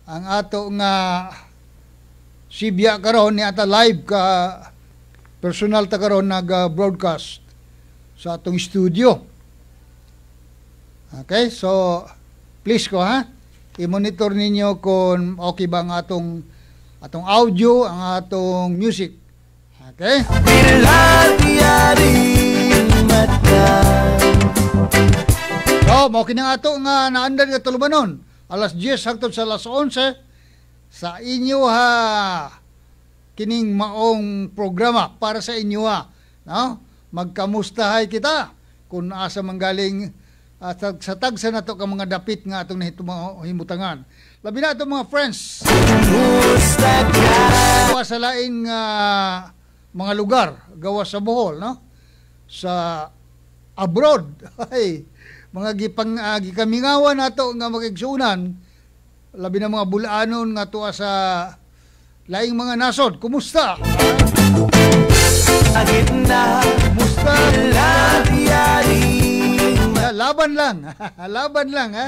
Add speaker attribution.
Speaker 1: ang ato nga Sibya karon ni ata live ka personal ta karon nag-broadcast sa atong studio. Okay, so please ko ha, i-monitor ninyo kung okay ba ang atong audio, ang atong music. Okay? So, mo kinang ato nga naandan nga tulumanon. Alas 10 hangtod sa alas 11 sa inyo ha kining maong programa para sa inyo ha, no? Magkamustahay kita kung asa manggaling sa tagsa nato ka mga dapit nga atong himutangan. Labi na itong mga friends sa laing mga lugar gawa sa Bohol, no? Sa abroad ay mga gikamingawan nato nga magigsunan. Labi na mga bulanon nga tuwa sa laing mga nasod. Kumusta? Kumusta? Laban lang. Laban lang, ha?